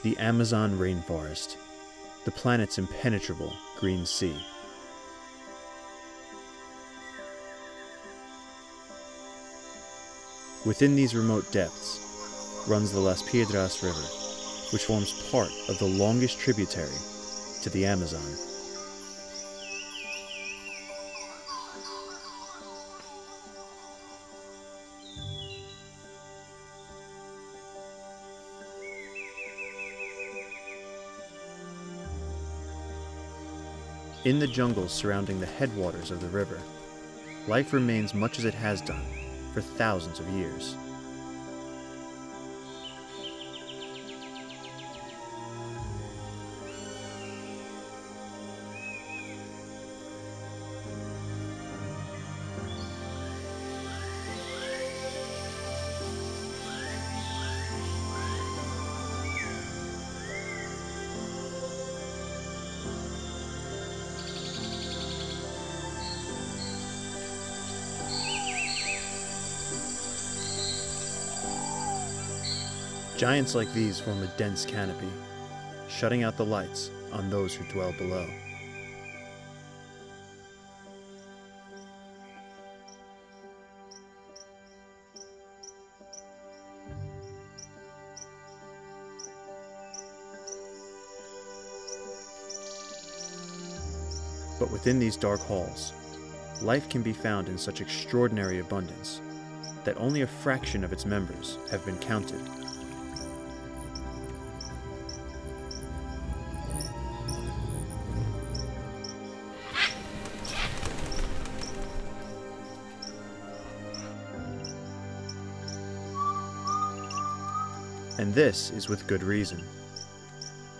the Amazon rainforest, the planet's impenetrable green sea. Within these remote depths runs the Las Piedras River, which forms part of the longest tributary to the Amazon. In the jungles surrounding the headwaters of the river, life remains much as it has done for thousands of years. Giants like these form a dense canopy, shutting out the lights on those who dwell below. But within these dark halls, life can be found in such extraordinary abundance that only a fraction of its members have been counted. And this is with good reason,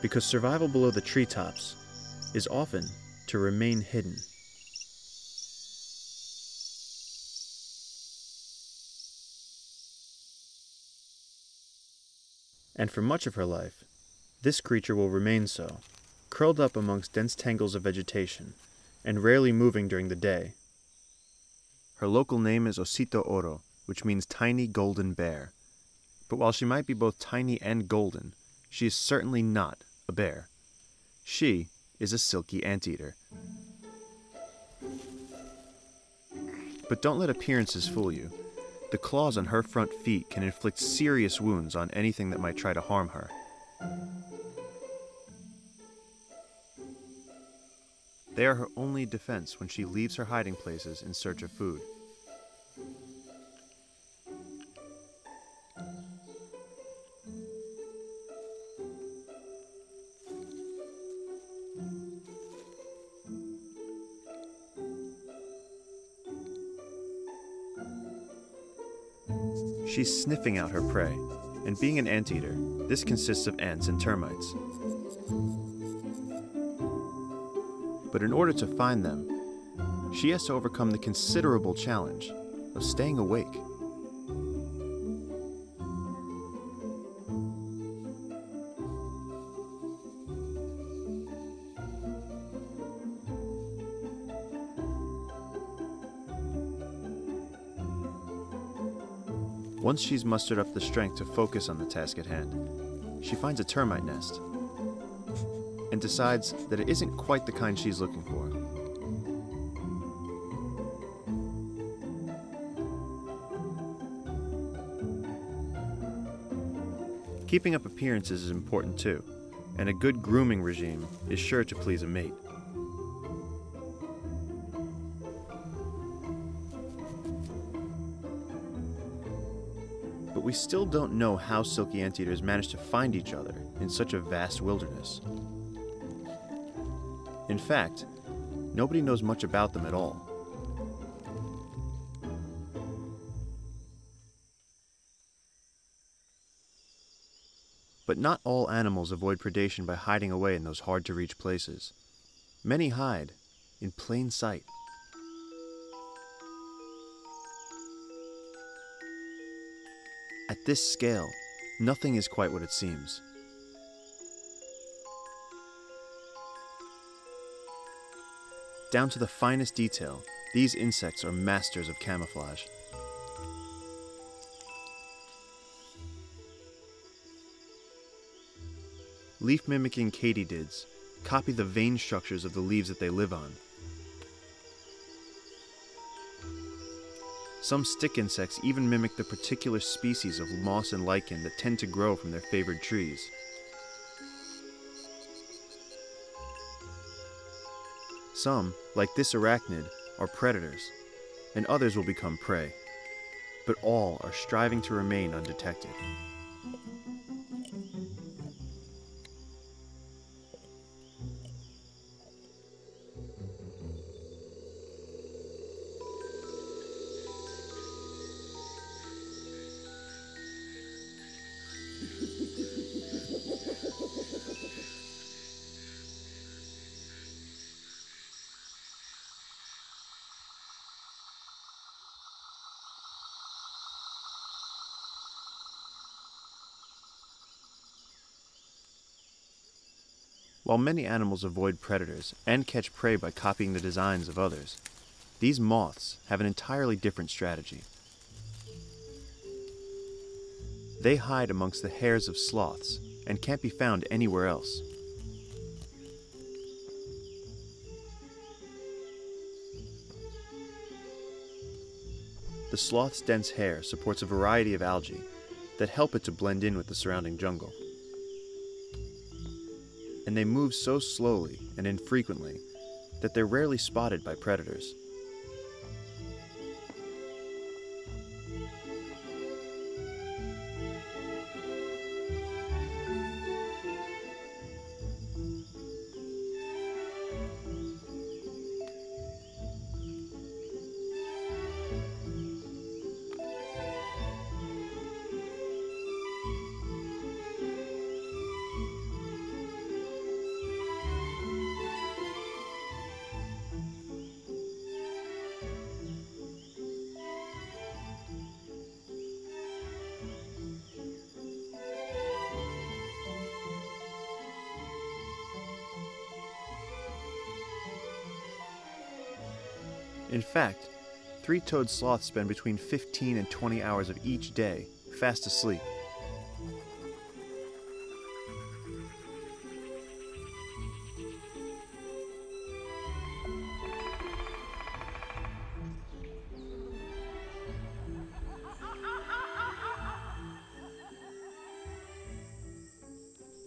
because survival below the treetops is often to remain hidden. And for much of her life, this creature will remain so, curled up amongst dense tangles of vegetation, and rarely moving during the day. Her local name is Osito Oro, which means tiny golden bear. But while she might be both tiny and golden, she is certainly not a bear. She is a silky anteater. But don't let appearances fool you. The claws on her front feet can inflict serious wounds on anything that might try to harm her. They are her only defense when she leaves her hiding places in search of food. She's sniffing out her prey, and being an anteater, this consists of ants and termites. But in order to find them, she has to overcome the considerable challenge of staying awake. Once she's mustered up the strength to focus on the task at hand, she finds a termite nest and decides that it isn't quite the kind she's looking for. Keeping up appearances is important too, and a good grooming regime is sure to please a mate. But we still don't know how silky anteaters manage to find each other in such a vast wilderness. In fact, nobody knows much about them at all. But not all animals avoid predation by hiding away in those hard-to-reach places. Many hide in plain sight. At this scale, nothing is quite what it seems. Down to the finest detail, these insects are masters of camouflage. Leaf-mimicking katydids copy the vein structures of the leaves that they live on. Some stick insects even mimic the particular species of moss and lichen that tend to grow from their favored trees. Some, like this arachnid, are predators, and others will become prey, but all are striving to remain undetected. While many animals avoid predators and catch prey by copying the designs of others, these moths have an entirely different strategy. They hide amongst the hairs of sloths and can't be found anywhere else. The sloth's dense hair supports a variety of algae that help it to blend in with the surrounding jungle. And they move so slowly and infrequently that they're rarely spotted by predators. In fact, three-toed sloths spend between 15 and 20 hours of each day fast asleep.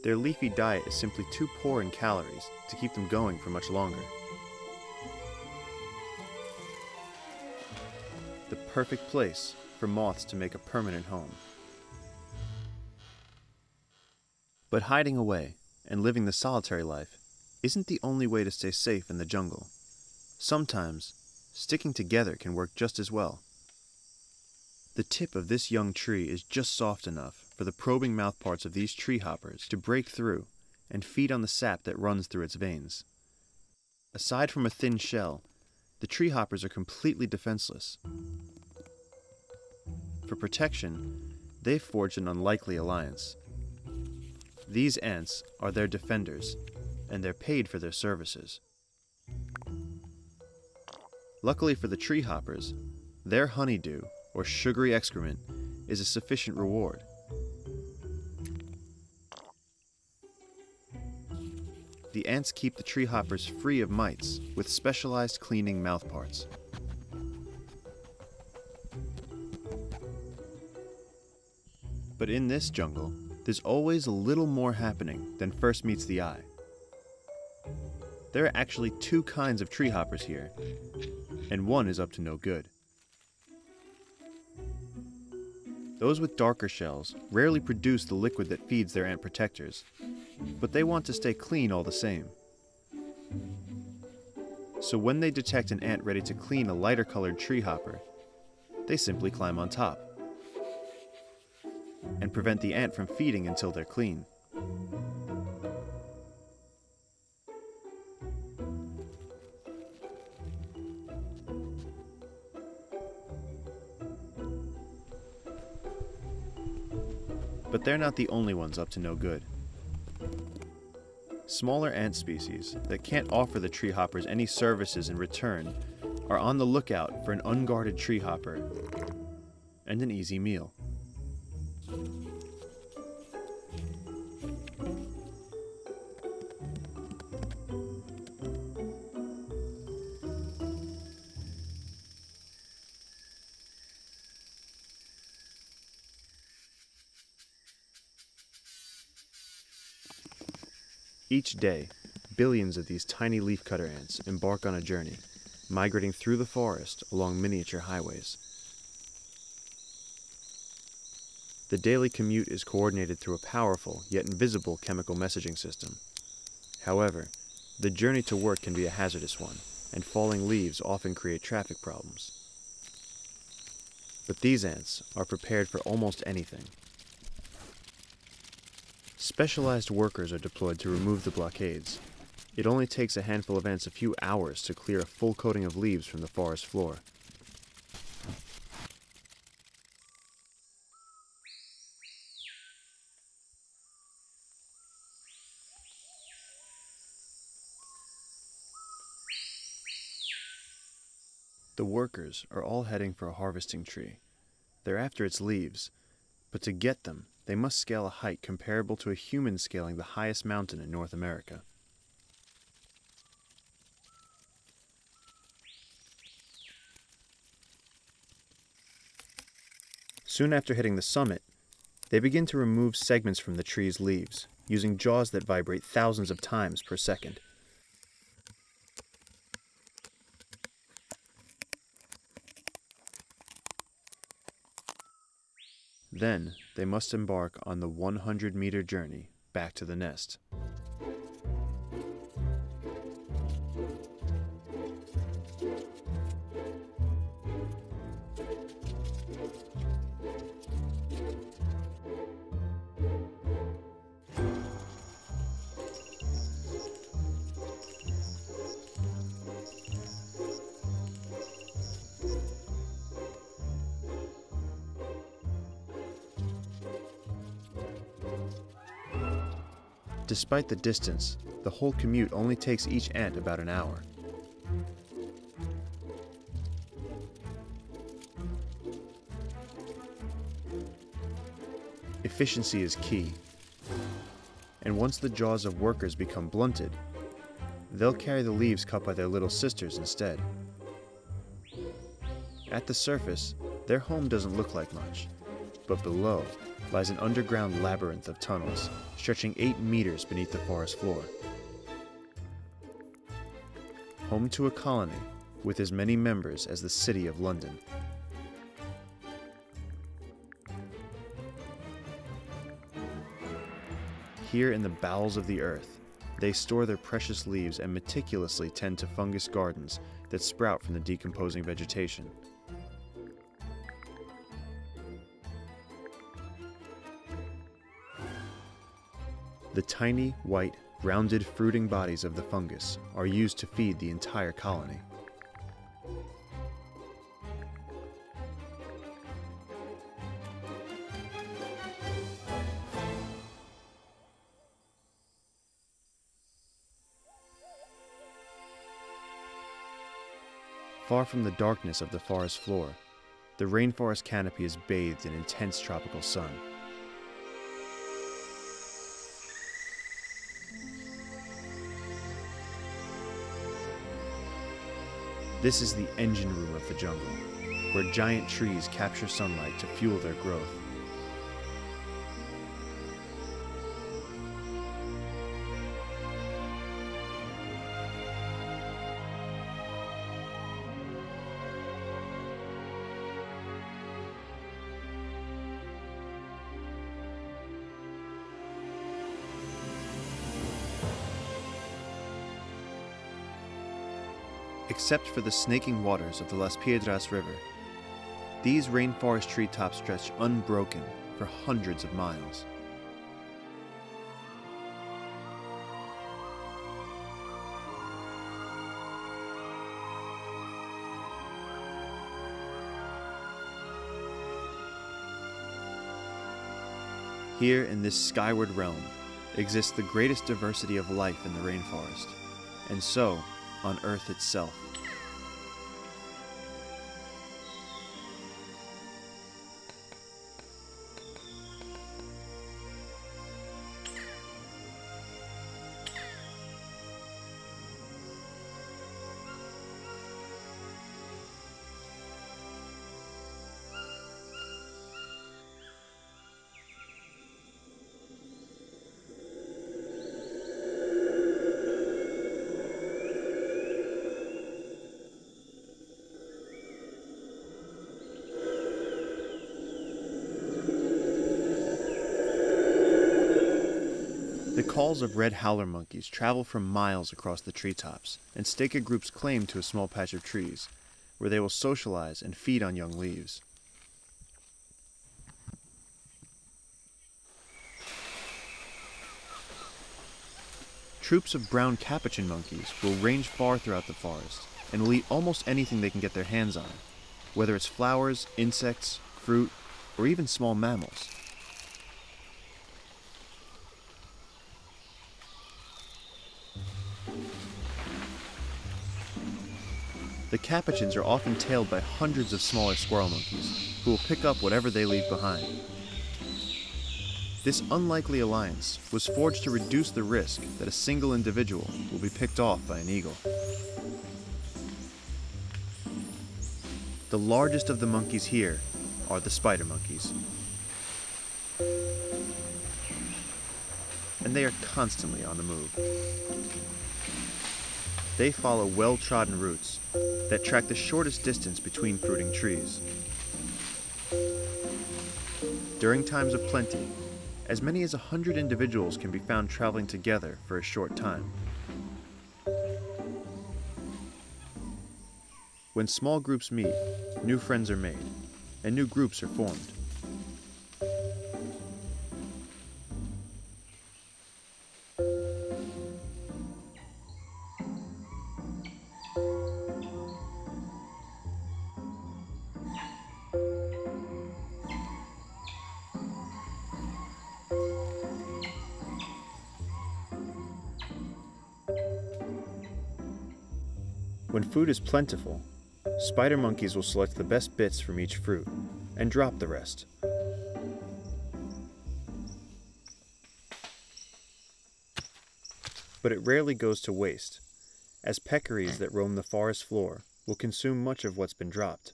Their leafy diet is simply too poor in calories to keep them going for much longer. The perfect place for moths to make a permanent home. But hiding away and living the solitary life isn't the only way to stay safe in the jungle. Sometimes, sticking together can work just as well. The tip of this young tree is just soft enough for the probing mouthparts of these tree hoppers to break through and feed on the sap that runs through its veins. Aside from a thin shell, the tree hoppers are completely defenseless. For protection, they've forged an unlikely alliance. These ants are their defenders, and they're paid for their services. Luckily for the tree hoppers, their honeydew, or sugary excrement, is a sufficient reward. The ants keep the tree hoppers free of mites with specialized cleaning mouthparts. But in this jungle, there's always a little more happening than first meets the eye. There are actually two kinds of tree hoppers here, and one is up to no good. Those with darker shells rarely produce the liquid that feeds their ant protectors, but they want to stay clean all the same. So when they detect an ant ready to clean a lighter colored tree hopper, they simply climb on top and prevent the ant from feeding until they're clean. But they're not the only ones up to no good. Smaller ant species that can't offer the tree hoppers any services in return are on the lookout for an unguarded tree hopper and an easy meal. Each day, billions of these tiny leafcutter ants embark on a journey, migrating through the forest along miniature highways. The daily commute is coordinated through a powerful yet invisible chemical messaging system. However, the journey to work can be a hazardous one, and falling leaves often create traffic problems. But these ants are prepared for almost anything. Specialized workers are deployed to remove the blockades. It only takes a handful of ants a few hours to clear a full coating of leaves from the forest floor. The workers are all heading for a harvesting tree. They're after its leaves, but to get them, they must scale a height comparable to a human scaling the highest mountain in North America. Soon after hitting the summit, they begin to remove segments from the tree's leaves, using jaws that vibrate thousands of times per second. Then, they must embark on the 100-meter journey back to the nest. Despite the distance, the whole commute only takes each ant about an hour. Efficiency is key, and once the jaws of workers become blunted, they'll carry the leaves cut by their little sisters instead. At the surface, their home doesn't look like much, but below lies an underground labyrinth of tunnels stretching 8 meters beneath the forest floor. Home to a colony with as many members as the City of London. Here in the bowels of the earth, they store their precious leaves and meticulously tend to fungus gardens that sprout from the decomposing vegetation. The tiny, white, rounded fruiting bodies of the fungus are used to feed the entire colony. Far from the darkness of the forest floor, the rainforest canopy is bathed in intense tropical sun. This is the engine room of the jungle, where giant trees capture sunlight to fuel their growth. Except for the snaking waters of the Las Piedras River, these rainforest treetops stretch unbroken for hundreds of miles. Here in this skyward realm exists the greatest diversity of life in the rainforest, and so on Earth itself. The calls of red howler monkeys travel from miles across the treetops and stake a group's claim to a small patch of trees, where they will socialize and feed on young leaves. Troops of brown Capuchin monkeys will range far throughout the forest and will eat almost anything they can get their hands on, whether it's flowers, insects, fruit, or even small mammals. The Capuchins are often tailed by hundreds of smaller squirrel monkeys, who will pick up whatever they leave behind. This unlikely alliance was forged to reduce the risk that a single individual will be picked off by an eagle. The largest of the monkeys here are the spider monkeys. And they are constantly on the move. They follow well-trodden routes that track the shortest distance between fruiting trees. During times of plenty, as many as 100 individuals can be found traveling together for a short time. When small groups meet, new friends are made, and new groups are formed. When food is plentiful, spider monkeys will select the best bits from each fruit and drop the rest. But it rarely goes to waste, as peccaries that roam the forest floor will consume much of what's been dropped.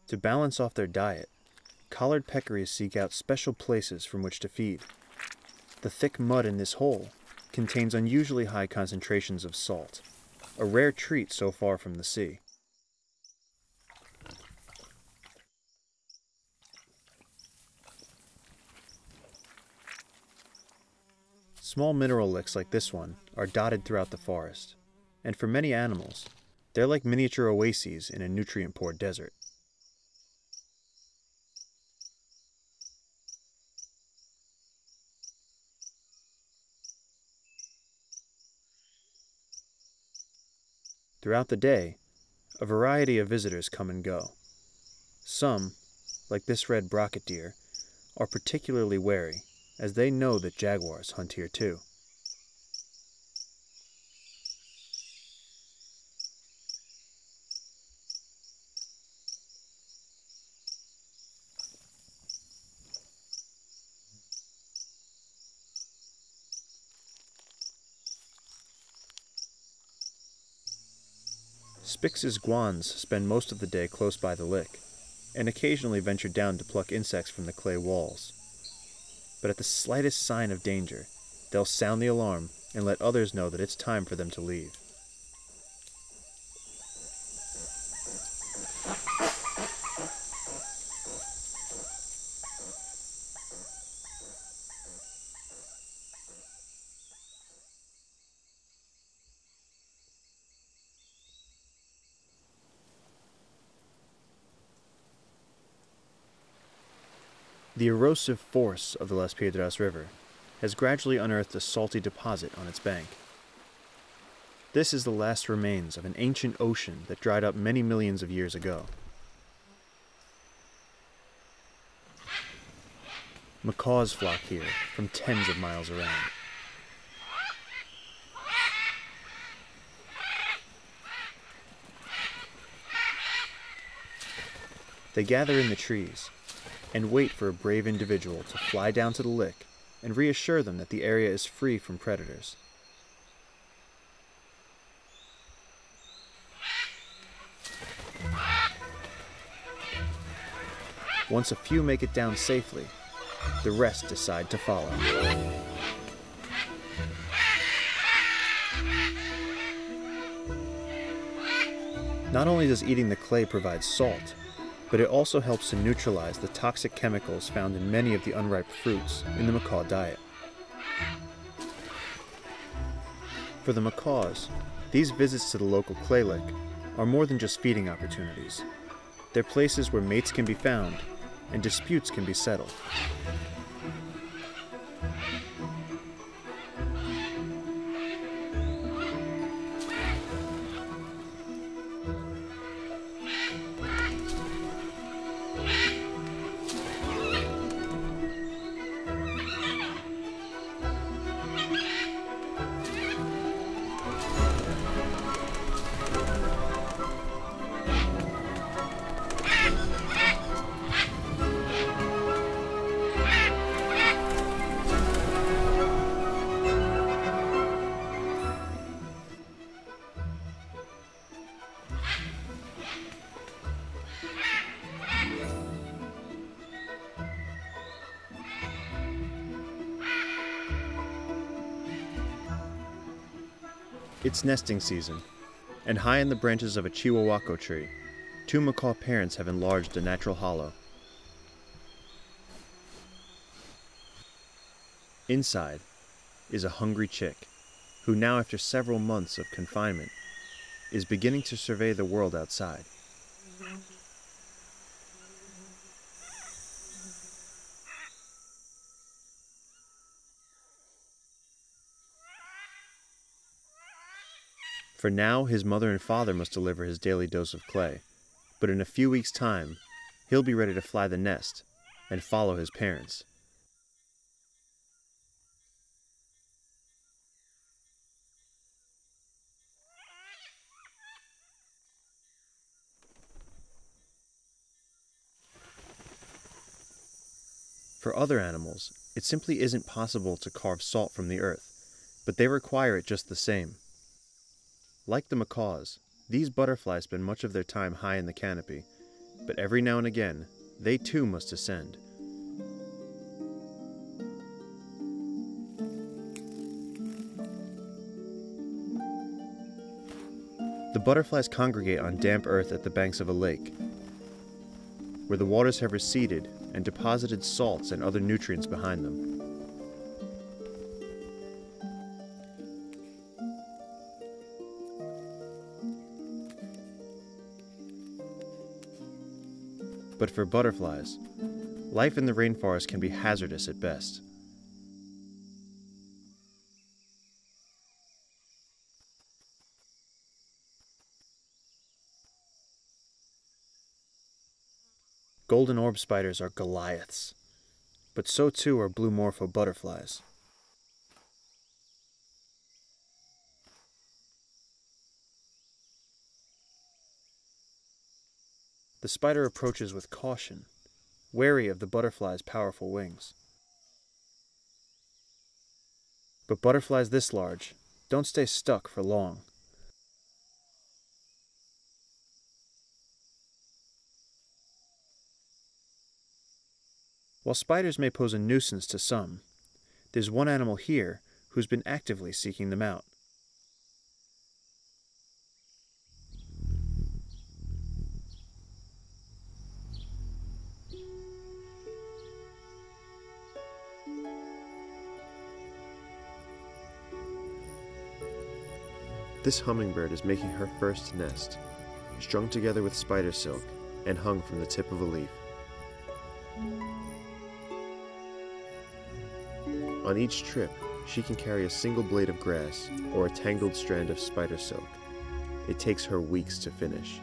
To balance off their diet, collared peccaries seek out special places from which to feed. The thick mud in this hole contains unusually high concentrations of salt, a rare treat so far from the sea. Small mineral licks like this one are dotted throughout the forest, and for many animals, they're like miniature oases in a nutrient-poor desert. Throughout the day, a variety of visitors come and go. Some, like this red brocket deer, are particularly wary, as they know that jaguars hunt here too. Spix's guans spend most of the day close by the lick, and occasionally venture down to pluck insects from the clay walls. But at the slightest sign of danger, they'll sound the alarm and let others know that it's time for them to leave. The erosive force of the Las Piedras River has gradually unearthed a salty deposit on its bank. This is the last remains of an ancient ocean that dried up many millions of years ago. Macaws flock here from tens of miles around. They gather in the trees and wait for a brave individual to fly down to the lick and reassure them that the area is free from predators. Once a few make it down safely, the rest decide to follow. Not only does eating the clay provide salt, but it also helps to neutralize the toxic chemicals found in many of the unripe fruits in the macaw diet. For the macaws, these visits to the local clay lake are more than just feeding opportunities. They're places where mates can be found and disputes can be settled. It's nesting season, and high in the branches of a chihuahuaco tree, two macaw parents have enlarged a natural hollow. Inside is a hungry chick, who now after several months of confinement, is beginning to survey the world outside. For now, his mother and father must deliver his daily dose of clay, but in a few weeks' time, he'll be ready to fly the nest and follow his parents. For other animals, it simply isn't possible to carve salt from the earth, but they require it just the same. Like the macaws, these butterflies spend much of their time high in the canopy, but every now and again, they too must descend. The butterflies congregate on damp earth at the banks of a lake, where the waters have receded and deposited salts and other nutrients behind them. But for butterflies, life in the rainforest can be hazardous at best. Golden orb spiders are Goliaths, but so too are blue morpho butterflies. The spider approaches with caution, wary of the butterfly's powerful wings. But butterflies this large don't stay stuck for long. While spiders may pose a nuisance to some, there's one animal here who's been actively seeking them out. This hummingbird is making her first nest, strung together with spider silk and hung from the tip of a leaf. On each trip, she can carry a single blade of grass or a tangled strand of spider silk. It takes her weeks to finish.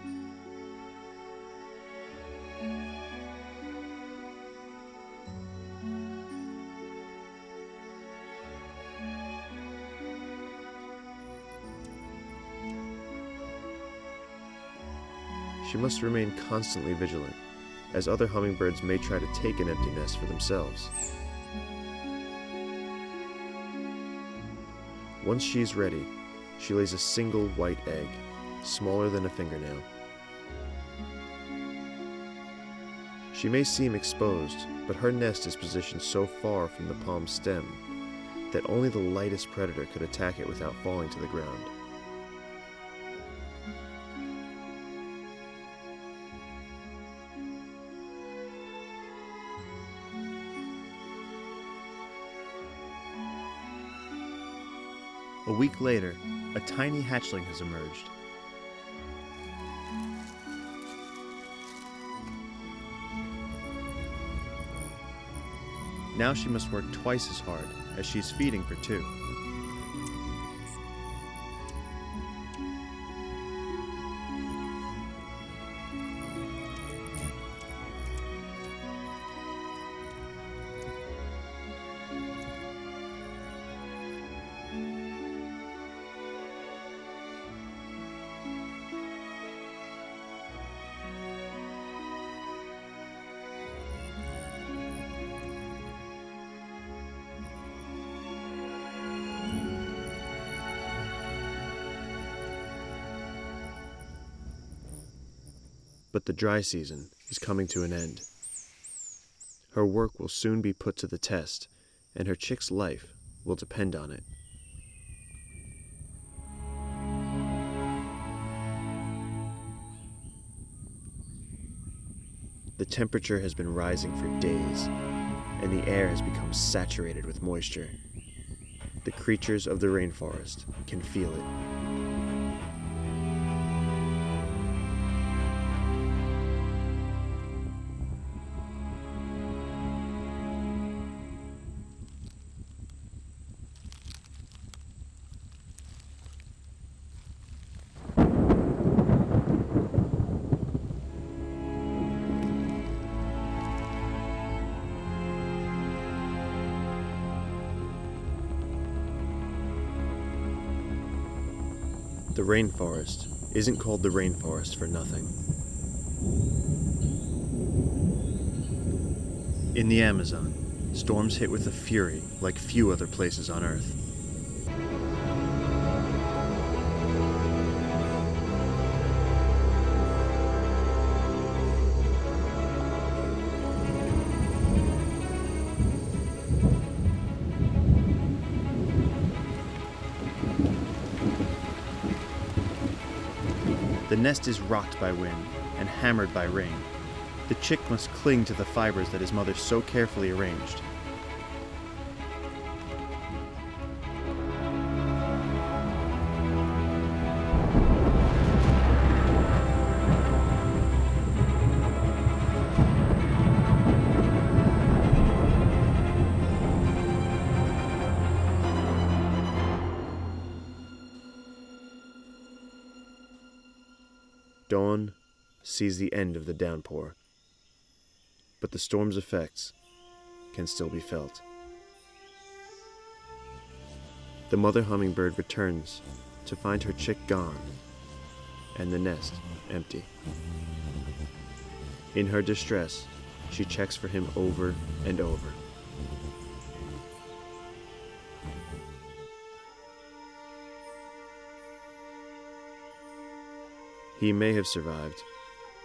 She must remain constantly vigilant, as other hummingbirds may try to take an empty nest for themselves. Once she's ready, she lays a single white egg, smaller than a fingernail. She may seem exposed, but her nest is positioned so far from the palm stem that only the lightest predator could attack it without falling to the ground. week later, a tiny hatchling has emerged. Now she must work twice as hard, as she's feeding for two. But the dry season is coming to an end. Her work will soon be put to the test, and her chick's life will depend on it. The temperature has been rising for days, and the air has become saturated with moisture. The creatures of the rainforest can feel it. The rainforest isn't called the rainforest for nothing. In the Amazon, storms hit with a fury like few other places on Earth. The nest is rocked by wind and hammered by rain. The chick must cling to the fibers that his mother so carefully arranged. Dawn sees the end of the downpour, but the storm's effects can still be felt. The mother hummingbird returns to find her chick gone and the nest empty. In her distress, she checks for him over and over. He may have survived,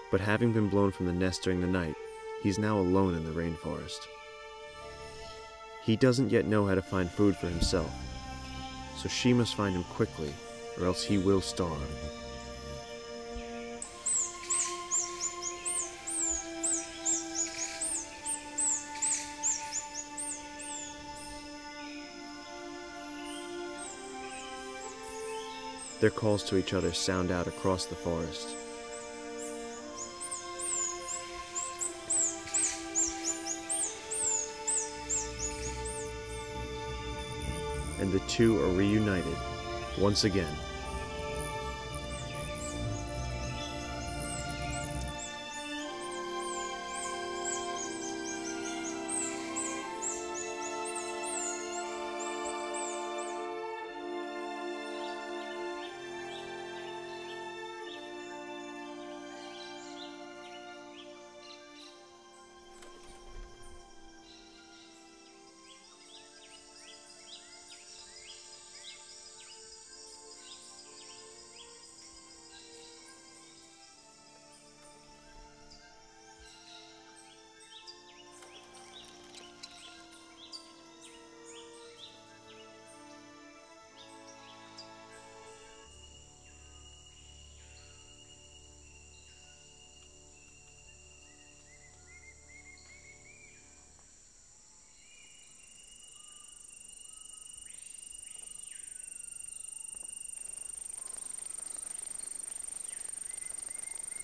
but having been blown from the nest during the night, he's now alone in the rainforest. He doesn't yet know how to find food for himself, so she must find him quickly, or else he will starve. Their calls to each other sound out across the forest. And the two are reunited once again.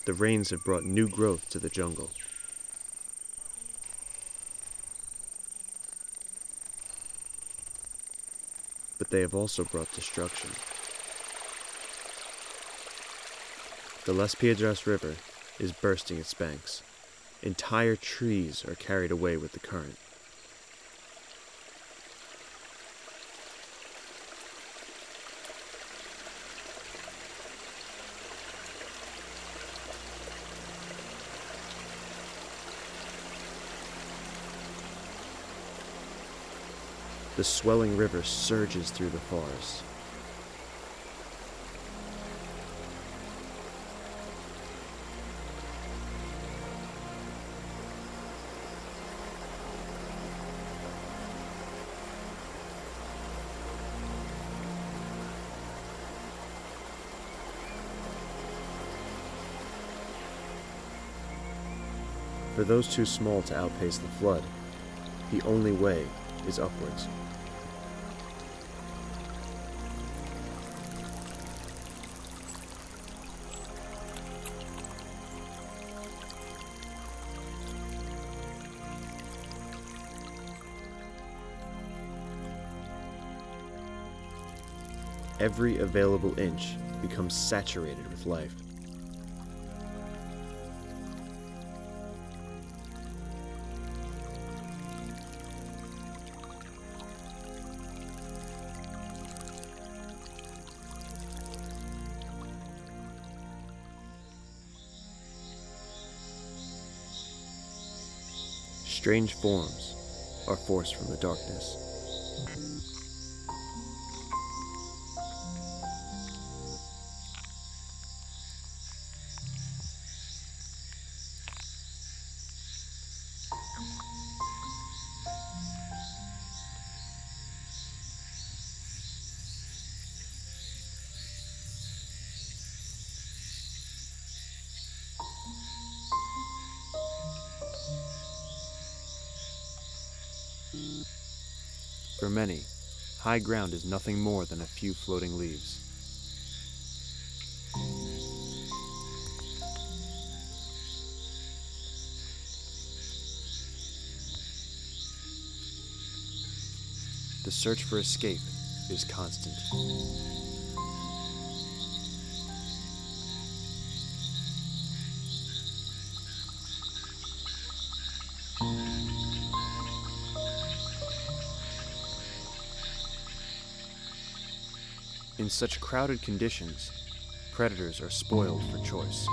the rains have brought new growth to the jungle. But they have also brought destruction. The Las Piedras River is bursting its banks. Entire trees are carried away with the current. The swelling river surges through the forest. For those too small to outpace the flood, the only way is upwards. Every available inch becomes saturated with life. Strange forms are forced from the darkness. For many, high ground is nothing more than a few floating leaves. The search for escape is constant. In such crowded conditions, predators are spoiled for choice.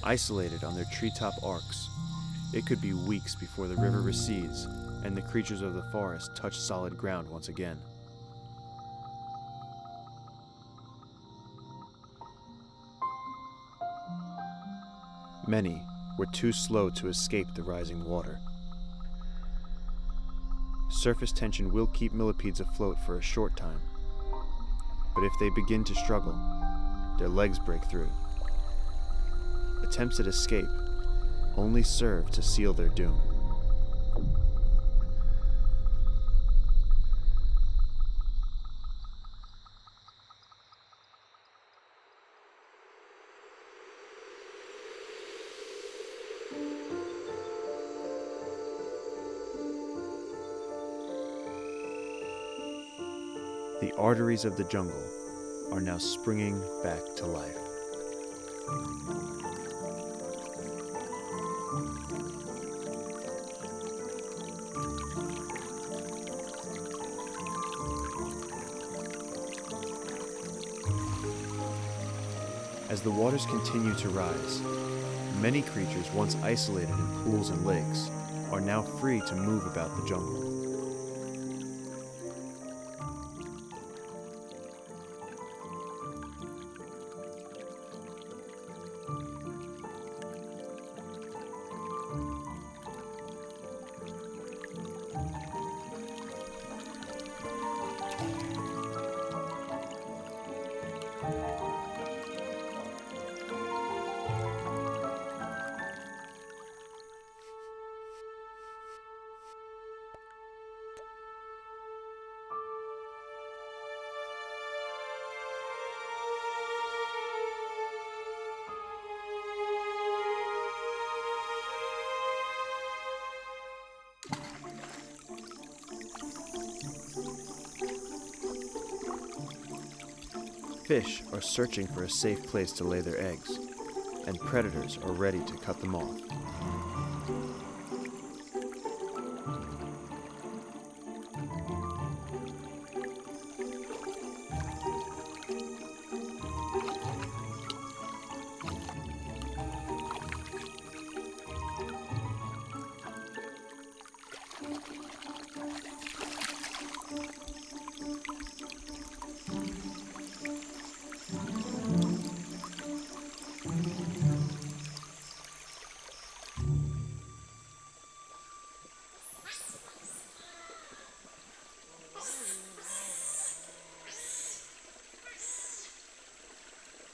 Isolated on their treetop arcs, it could be weeks before the river recedes and the creatures of the forest touch solid ground once again. Many were too slow to escape the rising water. Surface tension will keep millipedes afloat for a short time, but if they begin to struggle, their legs break through. Attempts at escape only serve to seal their doom. The arteries of the jungle are now springing back to life. As the waters continue to rise, many creatures once isolated in pools and lakes are now free to move about the jungle. Fish are searching for a safe place to lay their eggs, and predators are ready to cut them off.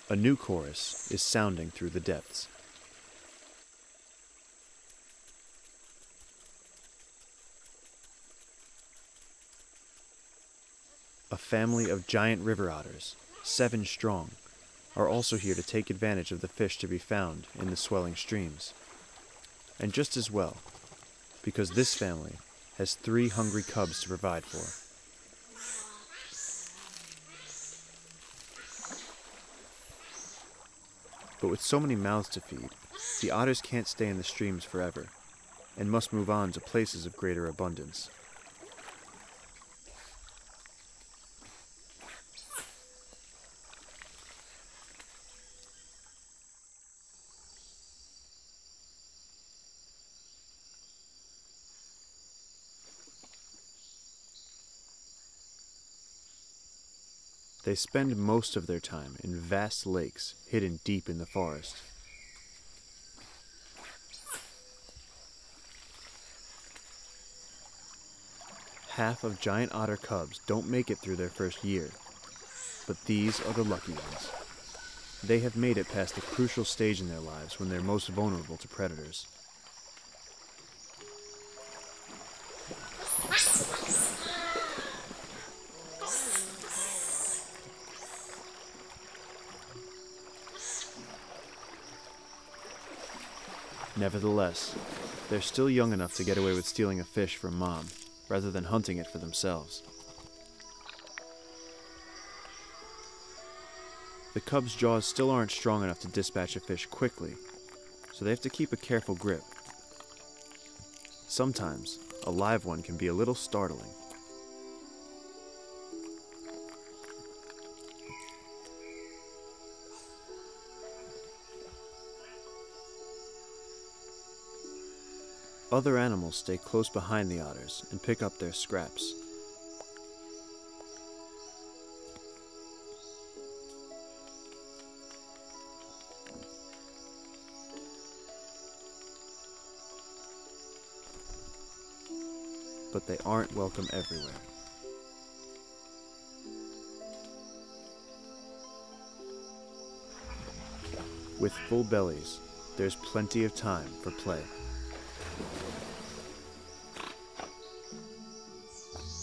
A new chorus is sounding through the depths. A family of giant river otters, 7 strong, are also here to take advantage of the fish to be found in the swelling streams. And just as well, because this family has 3 hungry cubs to provide for. But with so many mouths to feed, the otters can't stay in the streams forever, and must move on to places of greater abundance. They spend most of their time in vast lakes hidden deep in the forest. Half of giant otter cubs don't make it through their first year, but these are the lucky ones. They have made it past the crucial stage in their lives when they're most vulnerable to predators. Nevertheless, they're still young enough to get away with stealing a fish from Mom, rather than hunting it for themselves. The cubs' jaws still aren't strong enough to dispatch a fish quickly, so they have to keep a careful grip. Sometimes, a live one can be a little startling. Other animals stay close behind the otters and pick up their scraps. But they aren't welcome everywhere. With full bellies, there's plenty of time for play.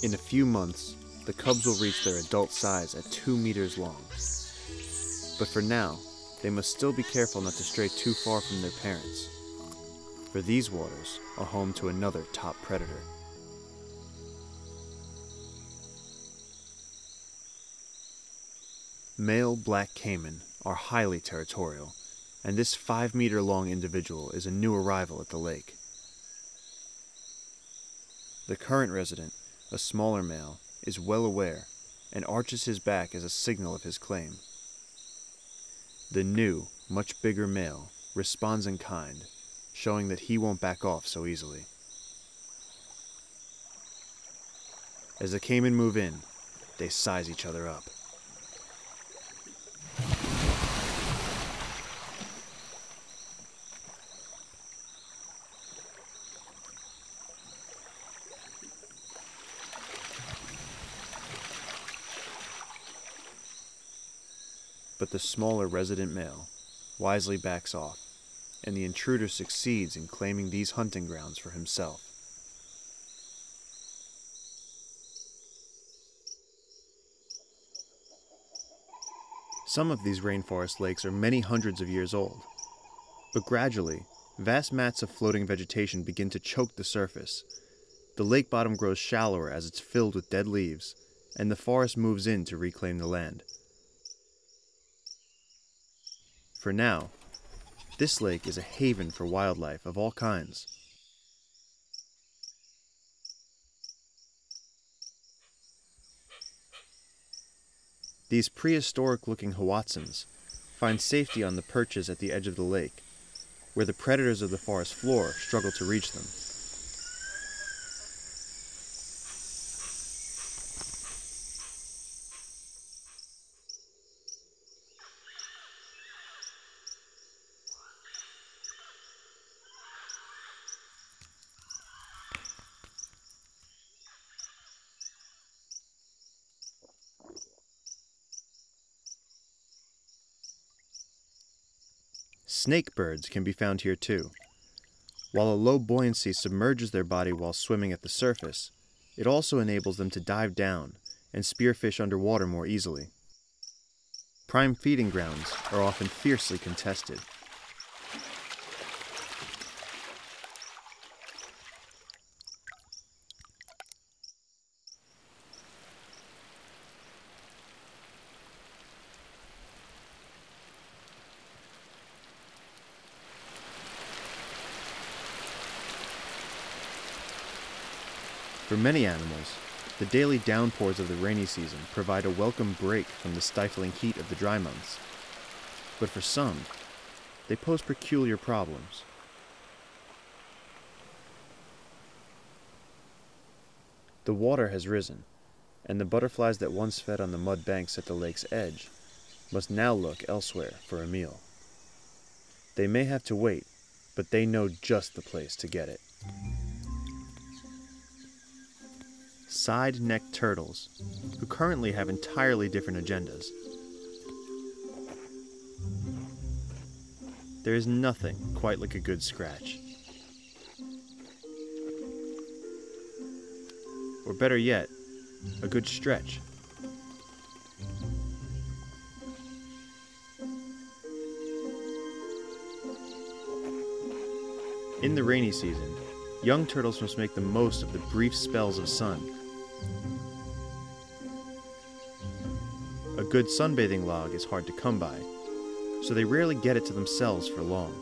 In a few months, the cubs will reach their adult size at 2 meters long. But for now, they must still be careful not to stray too far from their parents, for these waters are home to another top predator. Male black caiman are highly territorial, and this 5-meter-long individual is a new arrival at the lake. The current resident, a smaller male, is well aware and arches his back as a signal of his claim. The new, much bigger male responds in kind, showing that he won't back off so easily. As the caiman move in, they size each other up. But the smaller resident male wisely backs off, and the intruder succeeds in claiming these hunting grounds for himself. Some of these rainforest lakes are many hundreds of years old, but gradually, vast mats of floating vegetation begin to choke the surface. The lake bottom grows shallower as it's filled with dead leaves, and the forest moves in to reclaim the land. For now, this lake is a haven for wildlife of all kinds. These prehistoric-looking hoatzins find safety on the perches at the edge of the lake, where the predators of the forest floor struggle to reach them. Snakebirds can be found here too. While a low buoyancy submerges their body while swimming at the surface, it also enables them to dive down and spearfish underwater more easily. Prime feeding grounds are often fiercely contested. For many animals, the daily downpours of the rainy season provide a welcome break from the stifling heat of the dry months. But for some, they pose peculiar problems. The water has risen, and the butterflies that once fed on the mud banks at the lake's edge must now look elsewhere for a meal. They may have to wait, but they know just the place to get it. Side-necked turtles, who currently have entirely different agendas. There is nothing quite like a good scratch. Or better yet, a good stretch. In the rainy season, young turtles must make the most of the brief spells of sun. A good sunbathing log is hard to come by, so they rarely get it to themselves for long.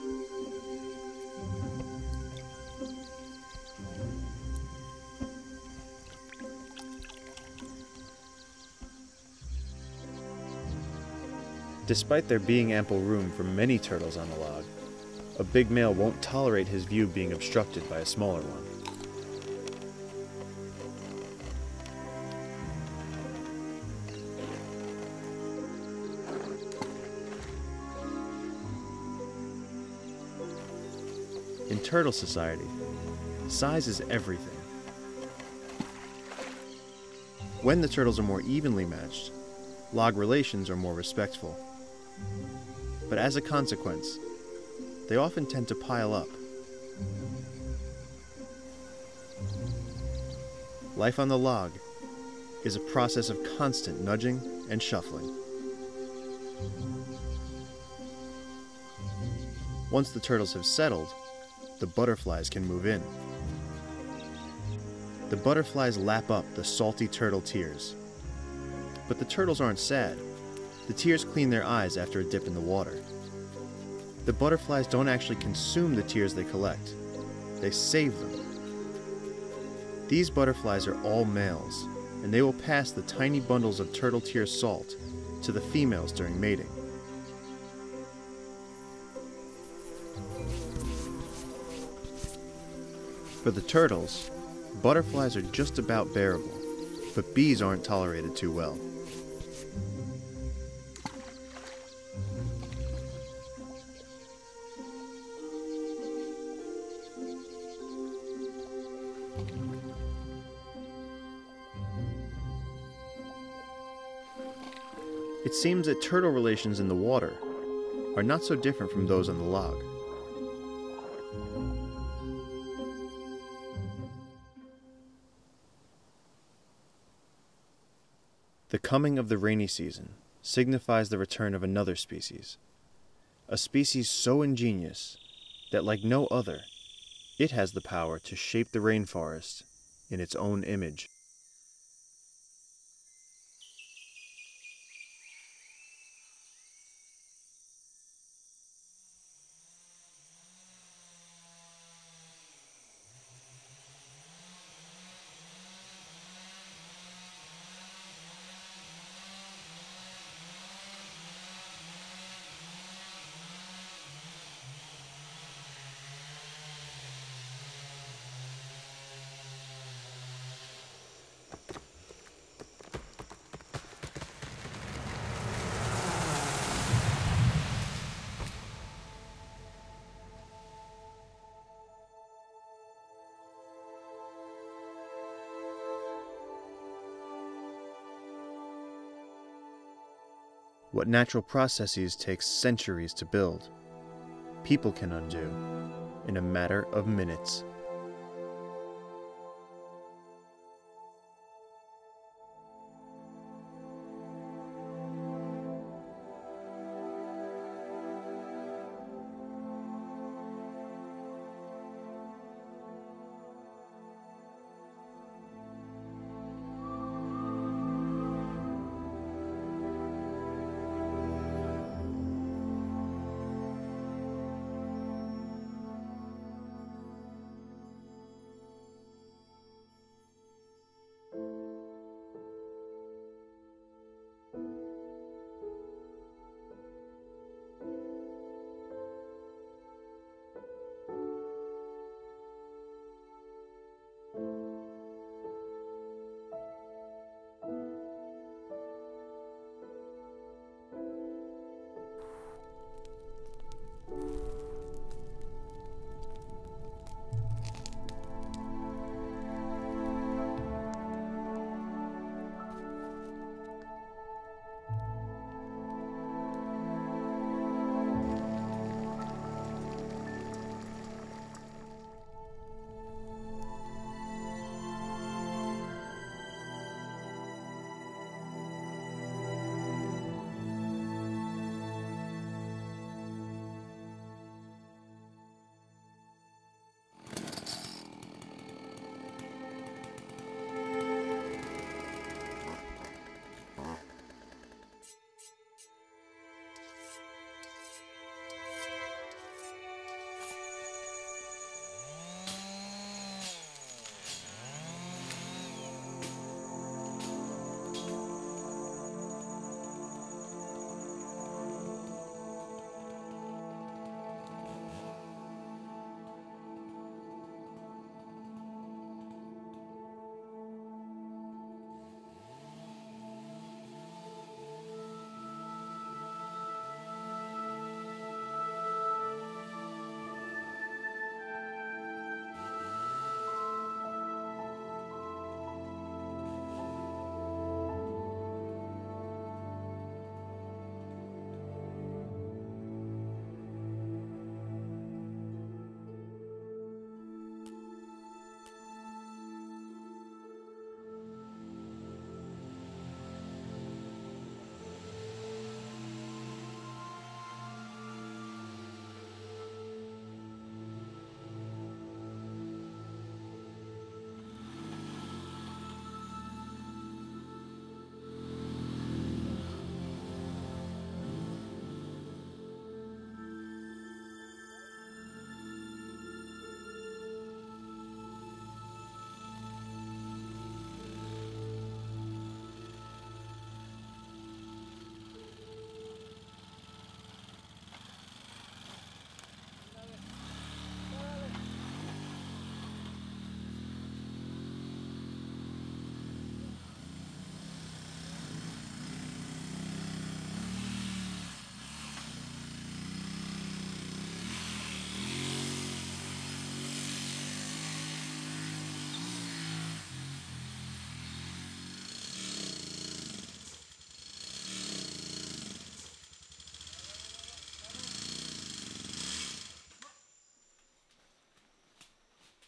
Despite there being ample room for many turtles on the log, a big male won't tolerate his view being obstructed by a smaller one. In turtle society, size is everything. When the turtles are more evenly matched, log relations are more respectful. But as a consequence, they often tend to pile up. Life on the log is a process of constant nudging and shuffling. Once the turtles have settled, the butterflies can move in. The butterflies lap up the salty turtle tears. But the turtles aren't sad. The tears clean their eyes after a dip in the water. The butterflies don't actually consume the tears they collect. They save them. These butterflies are all males, and they will pass the tiny bundles of turtle tear salt to the females during mating. For the turtles, butterflies are just about bearable, but bees aren't tolerated too well. It seems that turtle relations in the water are not so different from those on the log. The coming of the rainy season signifies the return of another species. A species so ingenious that, like no other, it has the power to shape the rainforest in its own image. What natural processes take centuries to build, people can undo in a matter of minutes.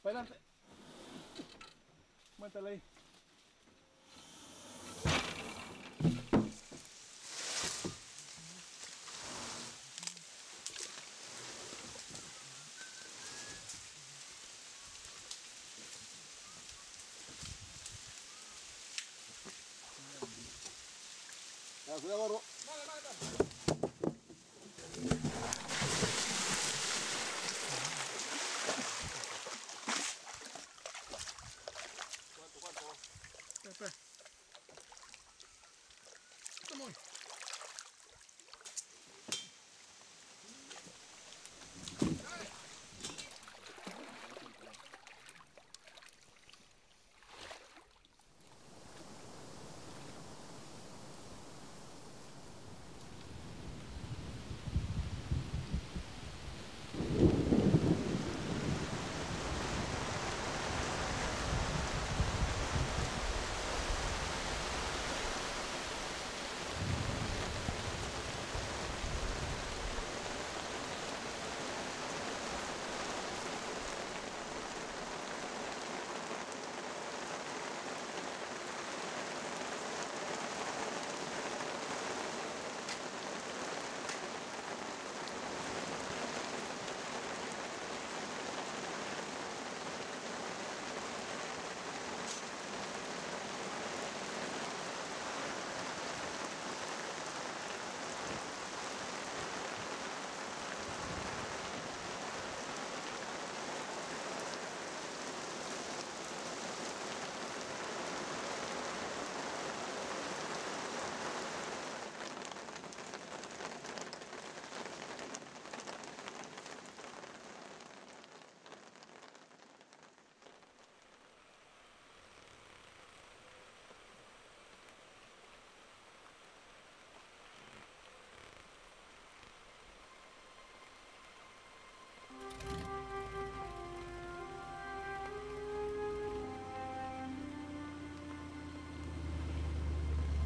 Adelante. Muéntale ahí. Cuidado, gordo. Espera. Toma.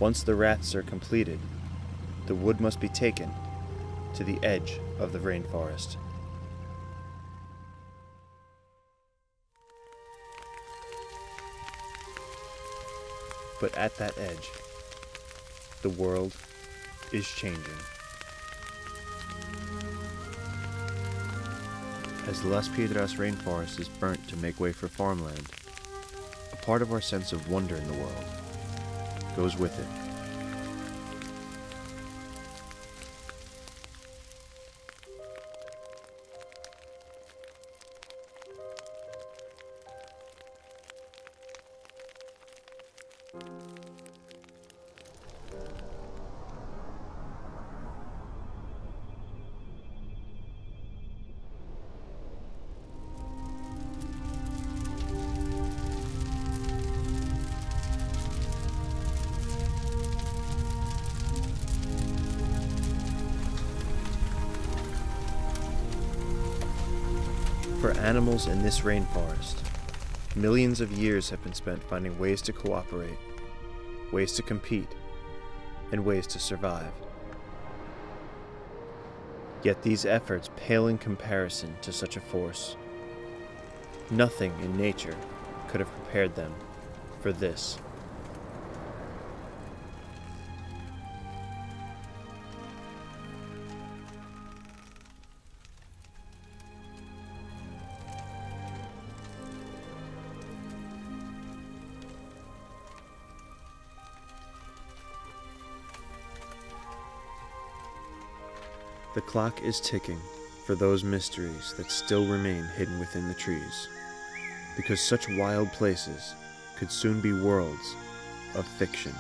Once the rafts are completed, the wood must be taken to the edge of the rainforest. But at that edge, the world is changing. As the Las Piedras rainforest is burnt to make way for farmland, a part of our sense of wonder in the world goes with it. For animals in this rainforest, millions of years have been spent finding ways to cooperate, ways to compete, and ways to survive. Yet these efforts pale in comparison to such a force. Nothing in nature could have prepared them for this. The clock is ticking for those mysteries that still remain hidden within the trees, because such wild places could soon be worlds of fiction.